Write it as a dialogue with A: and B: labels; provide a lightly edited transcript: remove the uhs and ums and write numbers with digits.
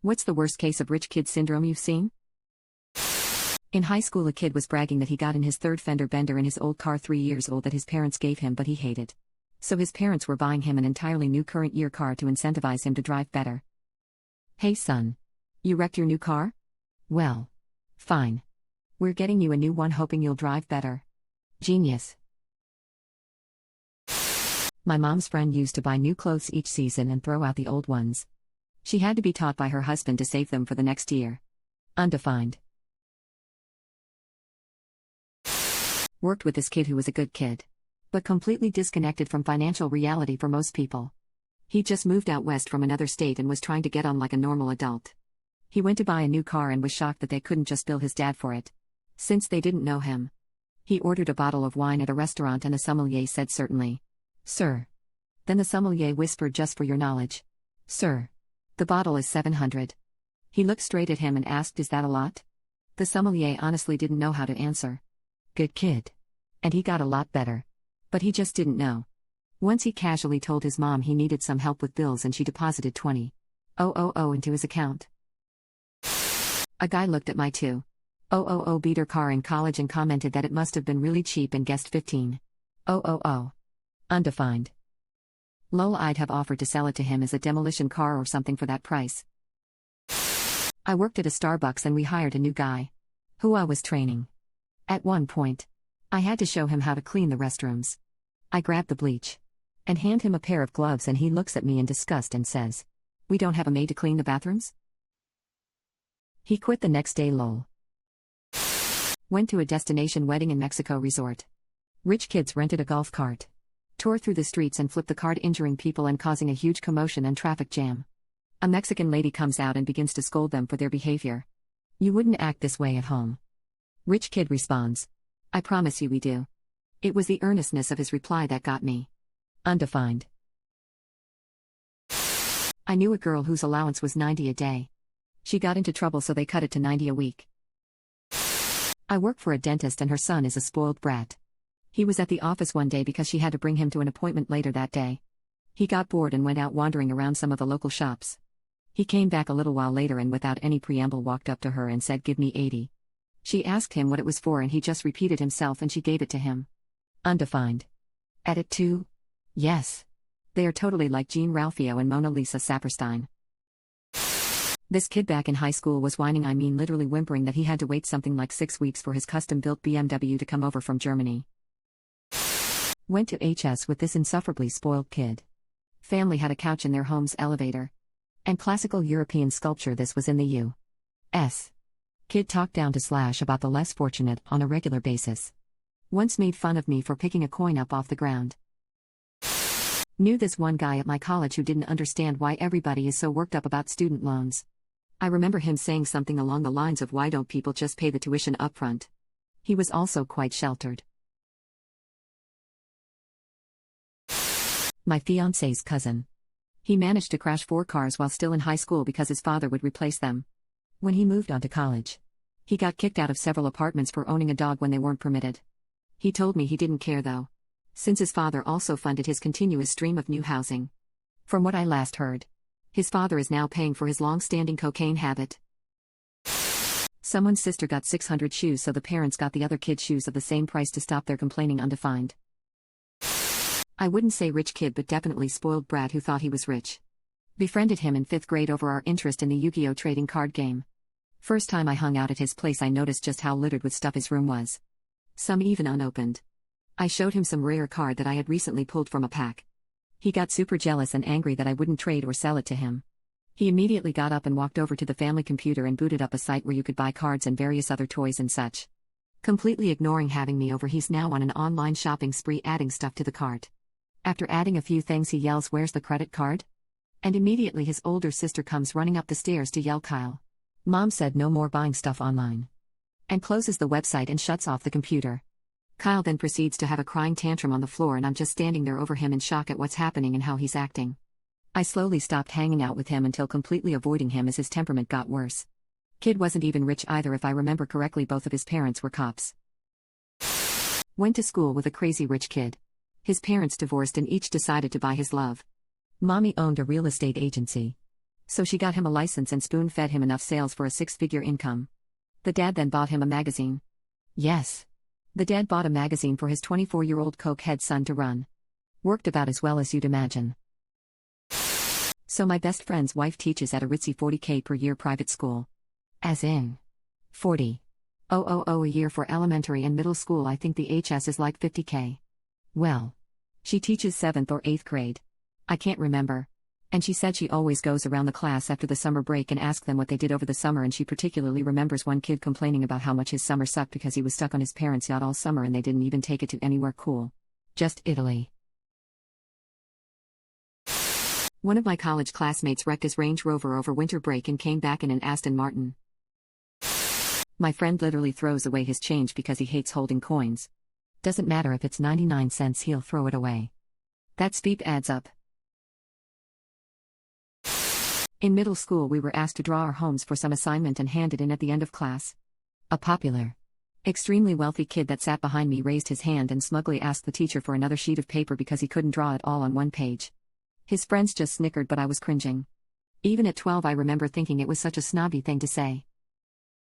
A: What's the worst case of rich kid syndrome you've seen? In high school, a kid was bragging that he got in his third fender bender in his old car 3 years old that his parents gave him, but he hated. So his parents were buying him an entirely new current year car to incentivize him to drive better. Hey son. You wrecked your new car? Well. Fine. We're getting you a new one hoping you'll drive better. Genius. My mom's friend used to buy new clothes each season and throw out the old ones. She had to be taught by her husband to save them for the next year. Undefined. Worked with this kid who was a good kid, but completely disconnected from financial reality for most people. He just moved out west from another state and was trying to get on like a normal adult. He went to buy a new car and was shocked that they couldn't just bill his dad for it, since they didn't know him. He ordered a bottle of wine at a restaurant and the sommelier said certainly. Sir. Then the sommelier whispered, just for your knowledge. Sir. The bottle is 700. He looked straight at him and asked, is that a lot? The sommelier honestly didn't know how to answer. Good kid. And he got a lot better. But he just didn't know. Once he casually told his mom he needed some help with bills and she deposited $20,000 into his account. A guy looked at my 2,000 beater car in college and commented that it must have been really cheap and guessed 15,000. Undefined. Lol, I'd have offered to sell it to him as a demolition car or something for that price. I worked at a Starbucks and we hired a new guy, who I was training. At one point, I had to show him how to clean the restrooms. I grabbed the bleach and hand him a pair of gloves and he looks at me in disgust and says, we don't have a maid to clean the bathrooms? He quit the next day, lol. Went to a destination wedding in Mexico resort. Rich kids rented a golf cart, tore through the streets and flipped the cart, injuring people and causing a huge commotion and traffic jam. A Mexican lady comes out and begins to scold them for their behavior. You wouldn't act this way at home. Rich kid responds, I promise you we do. It was the earnestness of his reply that got me. Undefined. I knew a girl whose allowance was $90 a day. She got into trouble so they cut it to $90 a week. I work for a dentist and her son is a spoiled brat. He was at the office one day because she had to bring him to an appointment later that day. He got bored and went out wandering around some of the local shops. He came back a little while later and without any preamble walked up to her and said, give me 80. She asked him what it was for and he just repeated himself and she gave it to him. Undefined. At it too? Yes. They are totally like Jean Ralphio and Mona Lisa Saperstein. This kid back in high school was whining, I mean literally whimpering, that he had to wait something like 6 weeks for his custom-built BMW to come over from Germany. Went to HS with this insufferably spoiled kid. Family had a couch in their home's elevator. And classical European sculpture, this was in the U.S. Kid talked down to Slash about the less fortunate on a regular basis. Once made fun of me for picking a coin up off the ground. Knew this one guy at my college who didn't understand why everybody is so worked up about student loans. I remember him saying something along the lines of, why don't people just pay the tuition upfront? He was also quite sheltered. My fiancé's cousin. He managed to crash 4 cars while still in high school because his father would replace them. When he moved on to college, he got kicked out of several apartments for owning a dog when they weren't permitted. He told me he didn't care though, since his father also funded his continuous stream of new housing. From what I last heard, his father is now paying for his long-standing cocaine habit. Someone's sister got 600 shoes, so the parents got the other kid's shoes of the same price to stop their complaining. Undefined. I wouldn't say rich kid, but definitely spoiled brat who thought he was rich. Befriended him in 5th grade over our interest in the Yu-Gi-Oh trading card game. First time I hung out at his place, I noticed just how littered with stuff his room was. Some even unopened. I showed him some rare card that I had recently pulled from a pack. He got super jealous and angry that I wouldn't trade or sell it to him. He immediately got up and walked over to the family computer and booted up a site where you could buy cards and various other toys and such. Completely ignoring having me over, he's now on an online shopping spree, adding stuff to the cart. After adding a few things, he yells, "Where's the credit card?" And immediately his older sister comes running up the stairs to yell, "Kyle, Mom said no more buying stuff online." And closes the website and shuts off the computer. Kyle then proceeds to have a crying tantrum on the floor, and I'm just standing there over him in shock at what's happening and how he's acting. I slowly stopped hanging out with him until completely avoiding him as his temperament got worse. Kid wasn't even rich either. If I remember correctly, both of his parents were cops. Went to school with a crazy rich kid. His parents divorced and each decided to buy his love. Mommy owned a real estate agency. So she got him a license and spoon-fed him enough sales for a six-figure income. The dad then bought him a magazine. Yes. The dad bought a magazine for his 24-year-old cokehead son to run. Worked about as well as you'd imagine. So my best friend's wife teaches at a ritzy $40K per year private school. As in 40,000 a year for elementary and middle school. I think the HS is like 50K. Well, she teaches 7th or 8th grade. I can't remember. And she said she always goes around the class after the summer break and asks them what they did over the summer, and she particularly remembers one kid complaining about how much his summer sucked because he was stuck on his parents' yacht all summer and they didn't even take it to anywhere cool. Just Italy. One of my college classmates wrecked his Range Rover over winter break and came back in an Aston Martin. My friend literally throws away his change because he hates holding coins. Doesn't matter if it's 99 cents, he'll throw it away. That speep adds up. In middle school, we were asked to draw our homes for some assignment and hand it in at the end of class. A popular, extremely wealthy kid that sat behind me raised his hand and smugly asked the teacher for another sheet of paper because he couldn't draw it all on one page. His friends just snickered, but I was cringing. Even at 12, I remember thinking it was such a snobby thing to say.